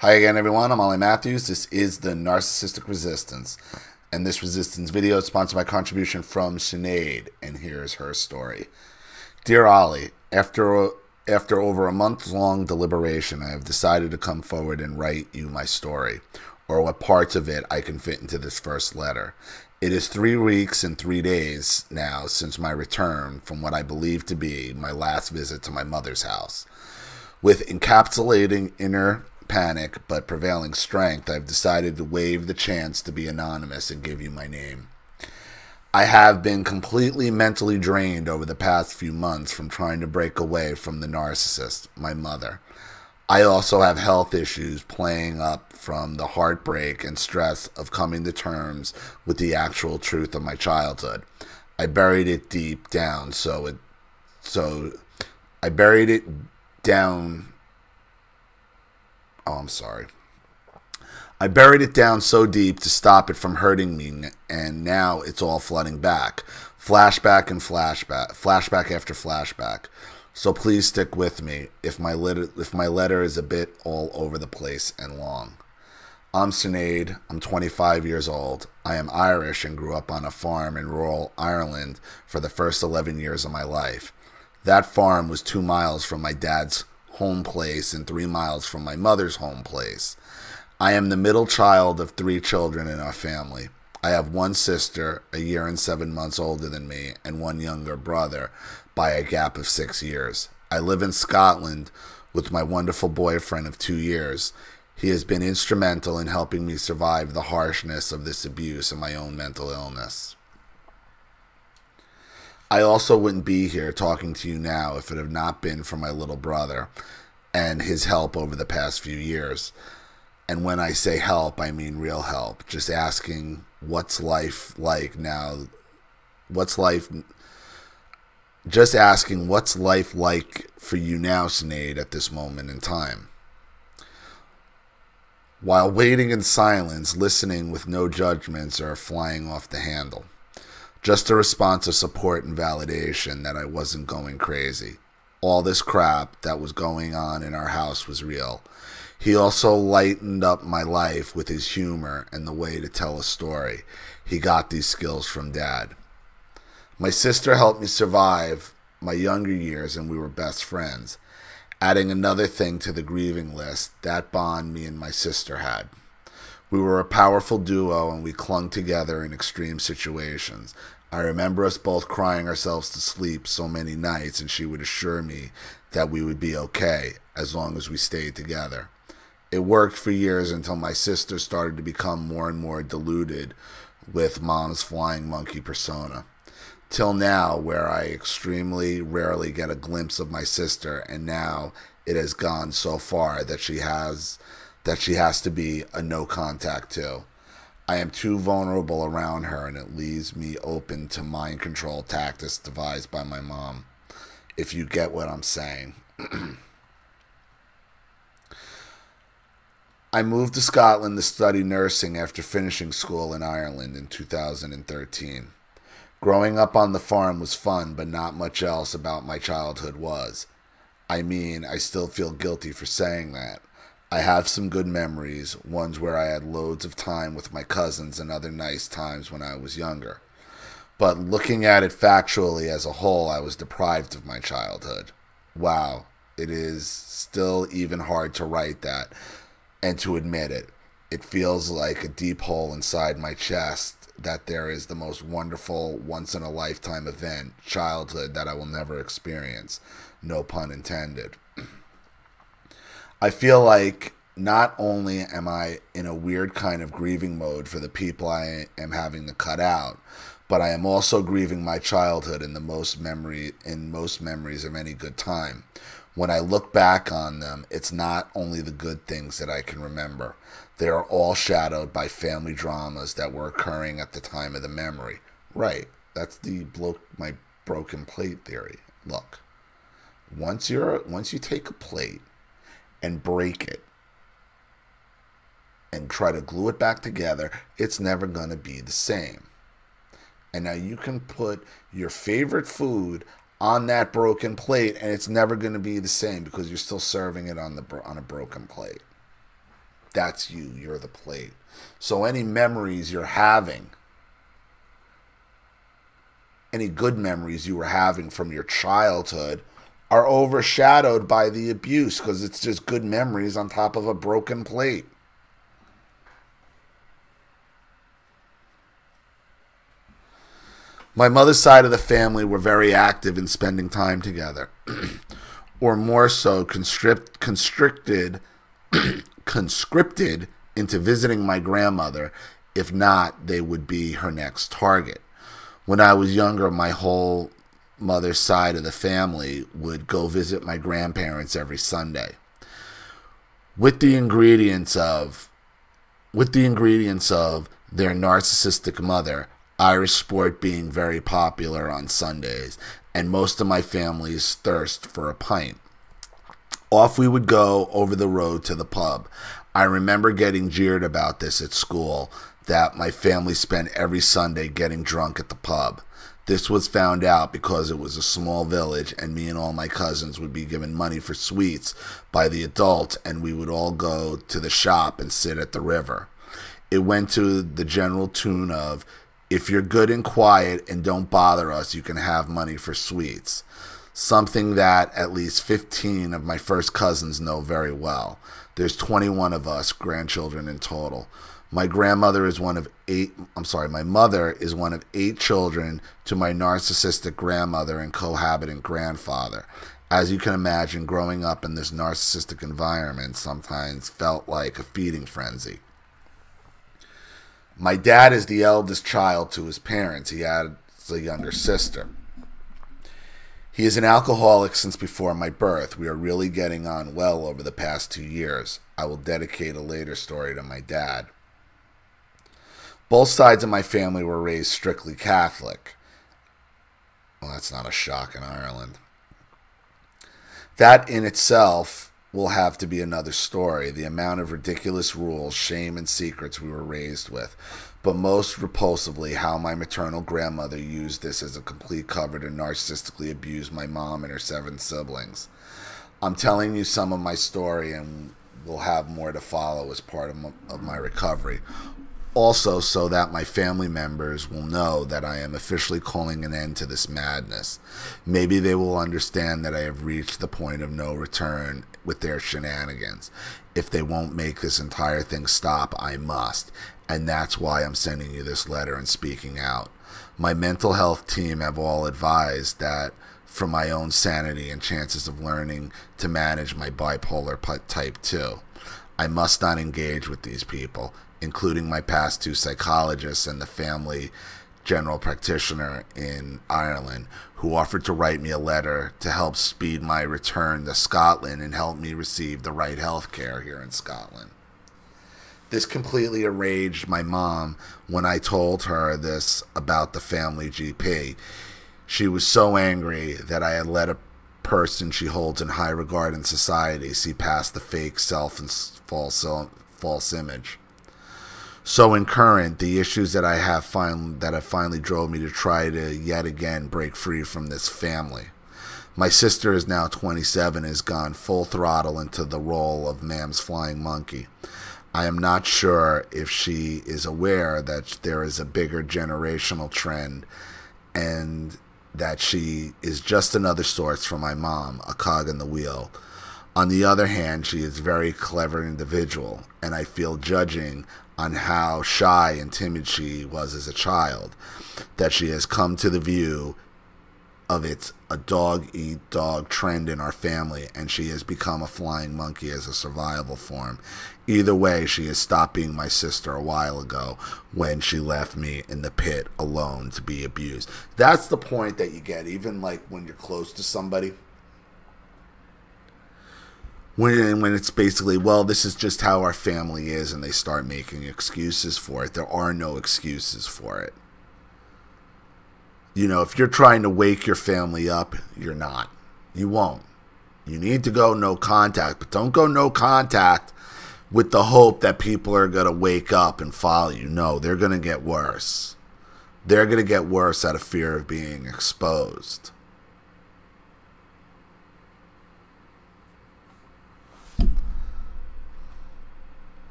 Hi again, everyone. I'm Ollie Matthews. This is the Narcissistic Resistance. And this resistance video is sponsored by contribution from Sinead. And here's her story. Dear Ollie, after over a month-long deliberation, I have decided to come forward and write you my story, or what parts of it I can fit into this first letter. It is 3 weeks and 3 days now since my return from what I believe to be my last visit to my mother's house. With encapsulating inner panic but prevailing strength, I've decided to waive the chance to be anonymous and give you my name. I have been completely mentally drained over the past few months from trying to break away from the narcissist, my mother. I also have health issues playing up from the heartbreak and stress of coming to terms with the actual truth of my childhood. I buried it deep down I buried it down I'm sorry. I buried it down so deep to stop it from hurting me, and now it's all flooding back. Flashback and flashback. Flashback after flashback. So please stick with me if my letter is a bit all over the place and long. I'm Sinead. I'm 25 years old. I am Irish and grew up on a farm in rural Ireland for the first 11 years of my life. That farm was 2 miles from my dad's home place and 3 miles from my mother's home place. I am the middle child of 3 children in our family. I have one sister, a year and 7 months older than me, and one younger brother by a gap of 6 years. I live in Scotland with my wonderful boyfriend of 2 years. He has been instrumental in helping me survive the harshness of this abuse and my own mental illness. I also wouldn't be here talking to you now if it had not been for my little brother and his help over the past few years. And when I say help, I mean real help. Just asking, what's life like now? Just asking, what's life like for you now, Sinead, at this moment in time? While waiting in silence, listening with no judgments or flying off the handle. Just a response of support and validation that I wasn't going crazy. All this crap that was going on in our house was real. He also lightened up my life with his humor and the way to tell a story. He got these skills from Dad. My sister helped me survive my younger years, and we were best friends. Adding another thing to the grieving list, that bond me and my sister had. We were a powerful duo, and we clung together in extreme situations. I remember us both crying ourselves to sleep so many nights, and she would assure me that we would be okay as long as we stayed together. It worked for years until my sister started to become more and more deluded with Mom's flying monkey persona. Till now, where I extremely rarely get a glimpse of my sister, and now it has gone so far that she has to be a no contact too. I am too vulnerable around her, and it leaves me open to mind control tactics devised by my mom, if you get what I'm saying. I moved to Scotland to study nursing after finishing school in Ireland in 2013. Growing up on the farm was fun, but not much else about my childhood was. I mean, I still feel guilty for saying that. I have some good memories, ones where I had loads of time with my cousins and other nice times when I was younger. But looking at it factually as a whole, I was deprived of my childhood. Wow, it is still even hard to write that and to admit it. It feels like a deep hole inside my chest that there is the most wonderful, once-in-a-lifetime event, childhood, that I will never experience. No pun intended. I feel like not only am I in a weird kind of grieving mode for the people I am having to cut out, but I am also grieving my childhood in most memories of any good time. When I look back on them, it's not only the good things that I can remember. They are all shadowed by family dramas that were occurring at the time of the memory. Right, that's my broken plate theory. Look, once you take a plate and break it and try to glue it back together, it's never going to be the same. And now you can put your favorite food on that broken plate, and it's never going to be the same because you're still serving it on a broken plate. That's you. You're the plate. So any memories you're having, any good memories you were having from your childhood are overshadowed by the abuse because it's just good memories on top of a broken plate. My mother's side of the family were very active in spending time together, or more so conscripted into visiting my grandmother. If not, they would be her next target. When I was younger, my whole mother's side of the family would go visit my grandparents every Sunday. With the ingredients of their narcissistic mother, Irish sport being very popular on Sundays, and most of my family's thirst for a pint. Off we would go over the road to the pub. I remember getting jeered about this at school, that my family spent every Sunday getting drunk at the pub. This was found out because it was a small village and me and all my cousins would be given money for sweets by the adults, and we would all go to the shop and sit at the river. It went to the general tune of, if you're good and quiet and don't bother us, you can have money for sweets. Something that at least 15 of my first cousins know very well. There's 21 of us grandchildren in total. My mother is one of 8 children to my narcissistic grandmother and cohabitant grandfather. As you can imagine, growing up in this narcissistic environment sometimes felt like a feeding frenzy. My dad is the eldest child to his parents. He has a younger sister. He is an alcoholic since before my birth. We are really getting on well over the past 2 years. I will dedicate a later story to my dad. Both sides of my family were raised strictly Catholic. Well, that's not a shock in Ireland. That in itself will have to be another story, the amount of ridiculous rules, shame, and secrets we were raised with, but most repulsively how my maternal grandmother used this as a complete cover to narcissistically abuse my mom and her 7 siblings. I'm telling you some of my story, and we'll have more to follow as part of my recovery. Also, so that my family members will know that I am officially calling an end to this madness. Maybe they will understand that I have reached the point of no return with their shenanigans. If they won't make this entire thing stop, I must. And that's why I'm sending you this letter and speaking out. My mental health team have all advised that for my own sanity and chances of learning to manage my bipolar type 2, I must not engage with these people, including my past 2 psychologists and the family general practitioner in Ireland, who offered to write me a letter to help speed my return to Scotland and help me receive the right health care here in Scotland. This completely enraged my mom when I told her this about the family GP. She was so angry that I had let a person she holds in high regard in society see past the fake self and false image. So in current, the issues that have finally drove me to try to yet again break free from this family. My sister is now 27 and has gone full throttle into the role of Mam's flying monkey. I am not sure if she is aware that there is a bigger generational trend and that she is just another source for my mom, a cog in the wheel. On the other hand, she is a very clever individual, and I feel judging on how shy and timid she was as a child, that she has come to the view of it's a dog-eat-dog trend in our family, and she has become a flying monkey as a survival form. Either way, she has stopped being my sister a while ago when she left me in the pit alone to be abused. That's the point that you get, even like when you're close to somebody. When it's basically, well, this is just how our family is, and they start making excuses for it. There are no excuses for it. You know, if you're trying to wake your family up, you're not. You won't. You need to go no contact, but don't go no contact with the hope that people are going to wake up and follow you. No, they're going to get worse. They're going to get worse out of fear of being exposed.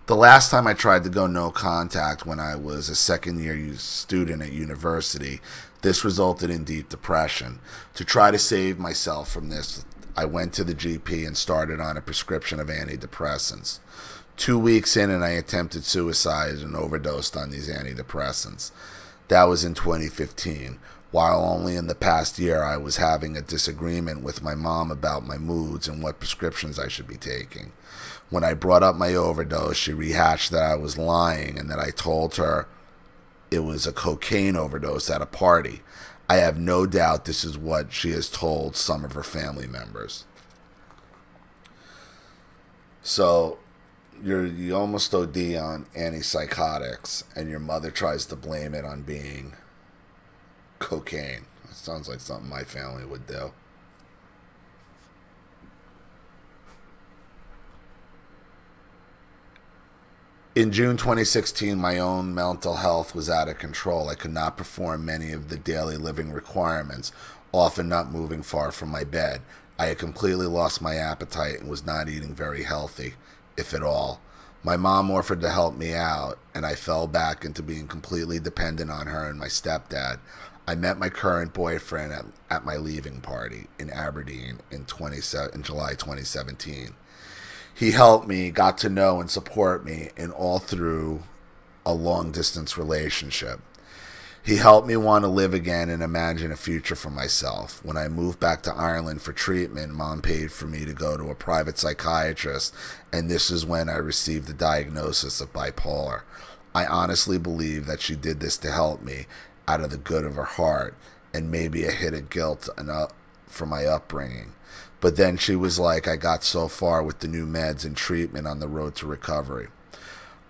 The last time I tried to go no contact when I was a second-year student at university, this resulted in deep depression. To try to save myself from this, I went to the GP and started on a prescription of antidepressants. 2 weeks in and I attempted suicide and overdosed on these antidepressants. That was in 2015. While only in the past year I was having a disagreement with my mom about my moods and what prescriptions I should be taking. When I brought up my overdose, she rehashed that I was lying and that I told her it was a cocaine overdose at a party. I have no doubt this is what she has told some of her family members. So you almost OD on antipsychotics, and your mother tries to blame it on being cocaine. It sounds like something my family would do. In June 2016, my own mental health was out of control. I could not perform many of the daily living requirements, often not moving far from my bed. I had completely lost my appetite and was not eating very healthy, if at all. My mom offered to help me out, and I fell back into being completely dependent on her and my stepdad. I met my current boyfriend at my leaving party in Aberdeen in July 2017. He helped me, got to know and support me, and all through a long-distance relationship. He helped me want to live again and imagine a future for myself. When I moved back to Ireland for treatment, Mom paid for me to go to a private psychiatrist, and this is when I received the diagnosis of bipolar. I honestly believe that she did this to help me out of the good of her heart, and maybe a hit of guilt for my upbringing. But then she was like, I got so far with the new meds and treatment on the road to recovery.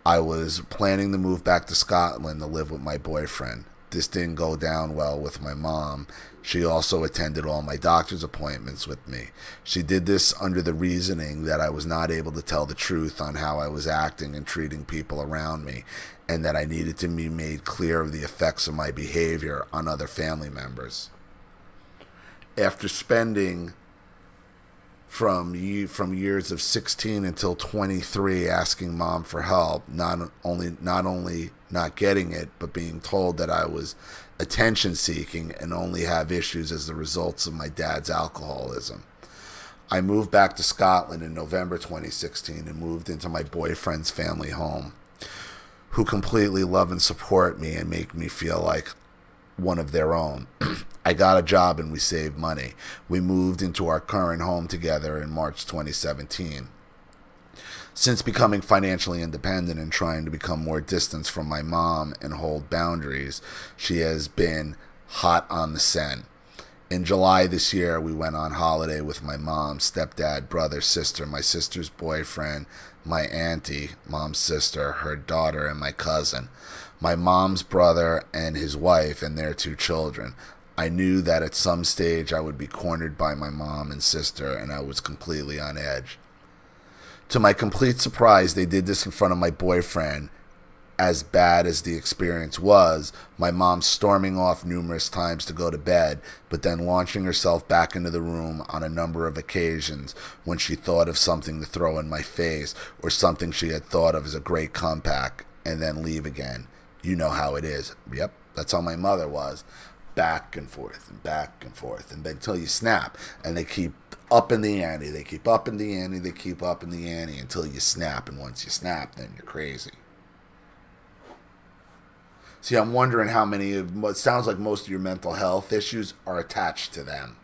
I was planning to move back to Scotland to live with my boyfriend. This didn't go down well with my mom. She also attended all my doctor's appointments with me. She did this under the reasoning that I was not able to tell the truth on how I was acting and treating people around me, and that I needed to be made clear of the effects of my behavior on other family members. After spending from years of 16 until 23 asking Mom for help, not only not getting it, but being told that I was attention seeking and only have issues as the results of my dad's alcoholism. I moved back to Scotland in November 2016 and moved into my boyfriend's family home, who completely love and support me and make me feel like one of their own. I got a job and we saved money. We moved into our current home together in March 2017. Since becoming financially independent and trying to become more distant from my mom and hold boundaries, she has been hot on the scent. In July this year, we went on holiday with my mom, stepdad, brother, sister, my sister's boyfriend, my auntie, Mom's sister, her daughter, and my cousin, my mom's brother and his wife and their 2 children. I knew that at some stage I would be cornered by my mom and sister, and I was completely on edge. To my complete surprise, they did this in front of my boyfriend. As bad as the experience was, my mom storming off numerous times to go to bed, but then launching herself back into the room on a number of occasions when she thought of something to throw in my face or something she had thought of as a great comeback, and then leave again. You know how it is. Yep, that's how my mother was. Back and forth and back and forth, and then until you snap. And they keep up in the ante. They keep up in the ante. They keep up in the ante until you snap. And once you snap, then you're crazy. See, I'm wondering how many of what sounds like most of your mental health issues are attached to them.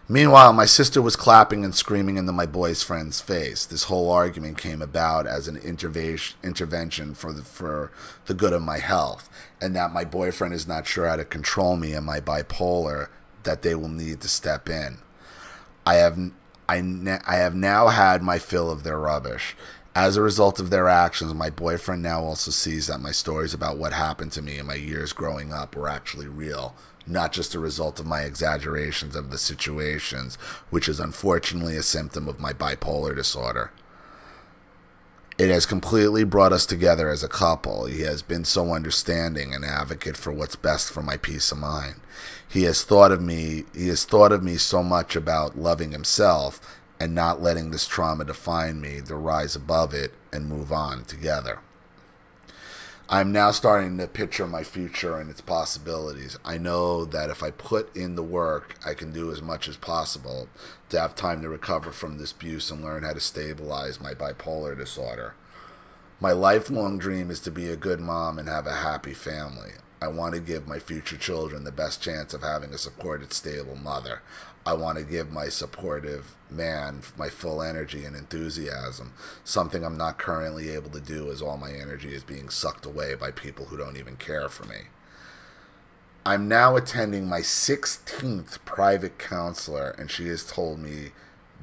Meanwhile, my sister was clapping and screaming into my boyfriend's face. This whole argument came about as an intervention for the good of my health, and that my boyfriend is not sure how to control me and my bipolar, that they will need to step in. I have now had my fill of their rubbish. As a result of their actions, my boyfriend now also sees that my stories about what happened to me in my years growing up were actually real, not just a result of my exaggerations of the situations, which is unfortunately a symptom of my bipolar disorder. It has completely brought us together as a couple. He has been so understanding and advocate for what's best for my peace of mind. He has thought of me so much about loving himself and not letting this trauma define me, to rise above it and move on together. I'm now starting to picture my future and its possibilities. I know that if I put in the work, I can do as much as possible to have time to recover from this abuse and learn how to stabilize my bipolar disorder. My lifelong dream is to be a good mom and have a happy family. I want to give my future children the best chance of having a supported, stable mother. I want to give my supportive man my full energy and enthusiasm, something I'm not currently able to do as all my energy is being sucked away by people who don't even care for me. I'm now attending my 16th private counselor, and she has told me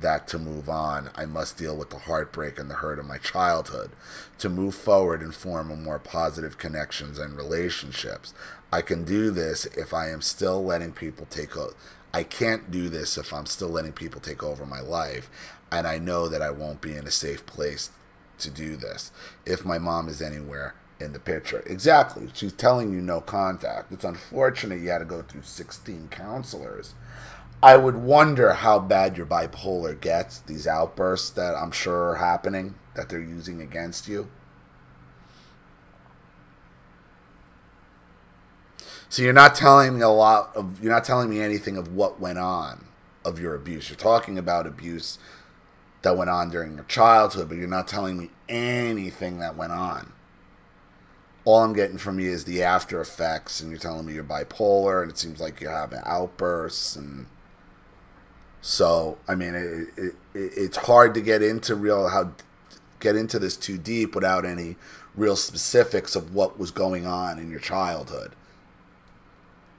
that to move on, I must deal with the heartbreak and the hurt of my childhood. To move forward and form a more positive connections and relationships. I can do this if I am still letting people take over. I can't do this if I'm still letting people take over my life, and I know that I won't be in a safe place to do this if my mom is anywhere in the picture. Exactly. She's telling you no contact. It's unfortunate you had to go through 16 counselors. I would wonder how bad your bipolar gets, these outbursts that I'm sure are happening, that they're using against you. So you're not telling me anything of what went on of your abuse. You're talking about abuse that went on during your childhood, but you're not telling me anything that went on. All I'm getting from you is the after effects, and you're telling me you're bipolar, and it seems like you're having outbursts, and so I mean, it's hard to get into this too deep without any real specifics of what was going on in your childhood.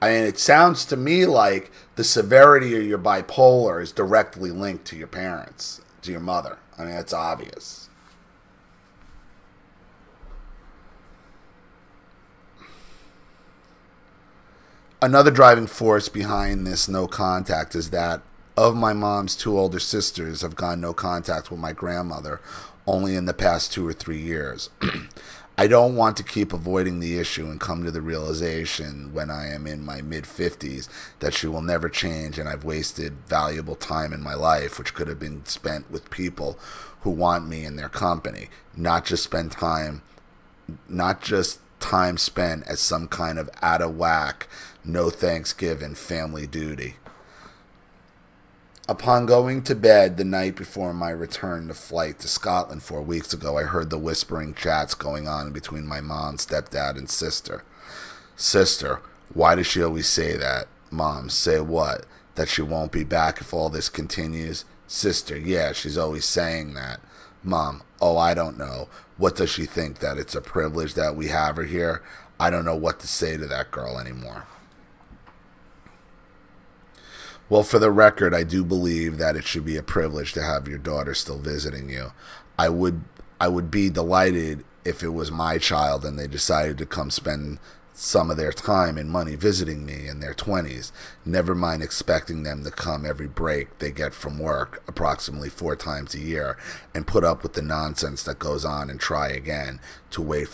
I mean, it sounds to me like the severity of your bipolar is directly linked to your parents, to your mother. I mean, that's obvious. Another driving force behind this no contact is that of my mom's 2 older sisters have gone no contact with my grandmother only in the past 2 or 3 years. I don't want to keep avoiding the issue and come to the realization when I am in my mid-50s that she will never change, and I've wasted valuable time in my life which could have been spent with people who want me in their company, not just time spent as some kind of out of whack, no Thanksgiving family duty. Upon going to bed the night before my return to flight to Scotland 4 weeks ago, I heard the whispering chats going on between my mom, stepdad, and sister. Sister, why does she always say that? Mom, say what? That she won't be back if all this continues? Sister, yeah, she's always saying that. Mom, oh, I don't know. What does she think, that it's a privilege that we have her here? I don't know what to say to that girl anymore. Well, for the record, I do believe that it should be a privilege to have your daughter still visiting you. I would be delighted if it was my child and they decided to come spend some of their time and money visiting me in their 20s. Never mind expecting them to come every break they get from work, approximately 4 times a year, and put up with the nonsense that goes on and try again to wait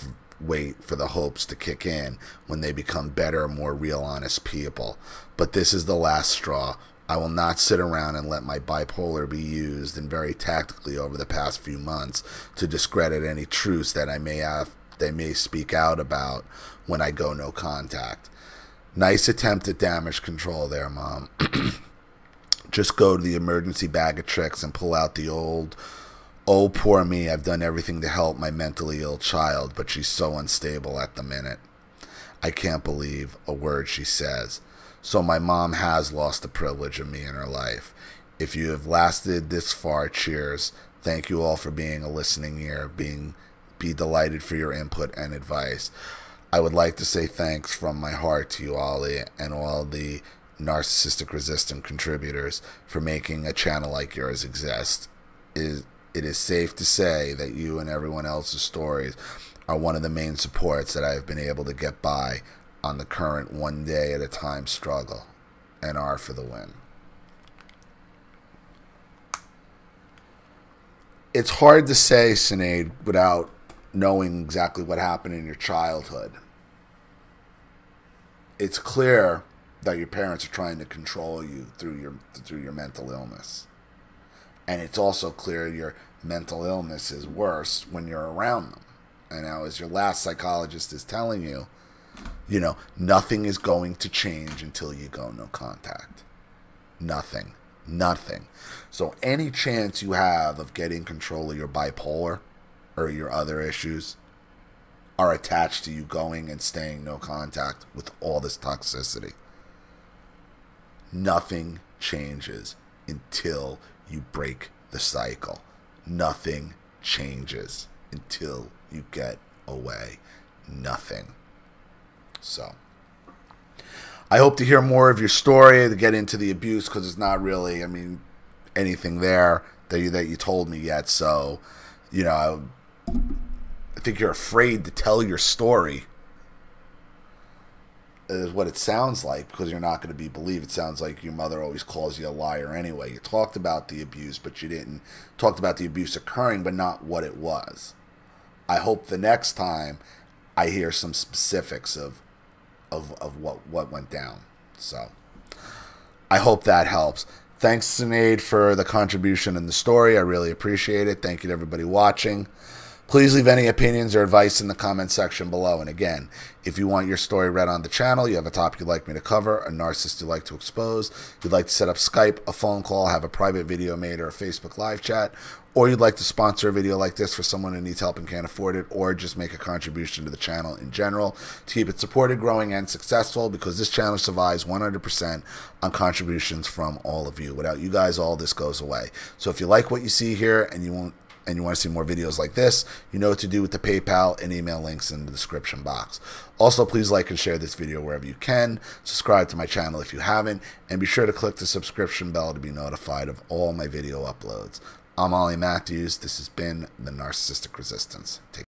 for the hopes to kick in when they become better, more real, honest people. But this is the last straw. I will not sit around and let my bipolar be used, and very tactically over the past few months, to discredit any truths that they may speak out about when I go no contact. Nice attempt at damage control there, Mom. Just go to the emergency bag of tricks and pull out the old, oh, poor me, I've done everything to help my mentally ill child, but she's so unstable at the minute. I can't believe a word she says. So my mom has lost the privilege of me in her life. If you have lasted this far, cheers. Thank you all for being a listening ear. Be delighted for your input and advice. I would like to say thanks from my heart to you, Ollie, and all the narcissistic resistant contributors for making a channel like yours exist. It is safe to say that you and everyone else's stories are one of the main supports that I have been able to get by on the current one day at a time struggle, and are for the win. it's hard to say, Sinead, without knowing exactly what happened in your childhood. It's clear that your parents are trying to control you through your mental illness. And it's also clear your mental illness is worse when you're around them. And now, as your last psychologist is telling you, nothing is going to change until you go no contact. Nothing. Nothing. So any chance you have of getting control of your bipolar or your other issues are attached to you going and staying no contact with all this toxicity. Nothing changes until you break the cycle. Nothing changes until you get away. Nothing. So I hope to hear more of your story, to get into the abuse, because it's not really, anything there that you told me yet. So, I think you're afraid to tell your story, is what it sounds like, because you're not going to be believed. It sounds like your mother always calls you a liar anyway. You talked about the abuse, but you didn't talk about the abuse occurring, but not what it was. I hope the next time I hear some specifics of what went down. So I hope that helps. Thanks, Sinead, for the contribution in the story. I really appreciate it. Thank you to everybody watching. Please leave any opinions or advice in the comment section below. And again, if you want your story read on the channel, you have a topic you'd like me to cover, a narcissist you'd like to expose, you'd like to set up Skype, a phone call, have a private video made, or a Facebook live chat, or you'd like to sponsor a video like this for someone who needs help and can't afford it, or just make a contribution to the channel in general to keep it supported, growing, and successful, because this channel survives 100% on contributions from all of you. Without you guys, all this goes away. So if you like what you see here and you want to see more videos like this, you know what to do with the PayPal and email links in the description box. Also, please like and share this video wherever you can. Subscribe to my channel if you haven't, and be sure to click the subscription bell to be notified of all my video uploads. I'm Ollie Matthews. This has been The Narcissistic Resistance. Take care.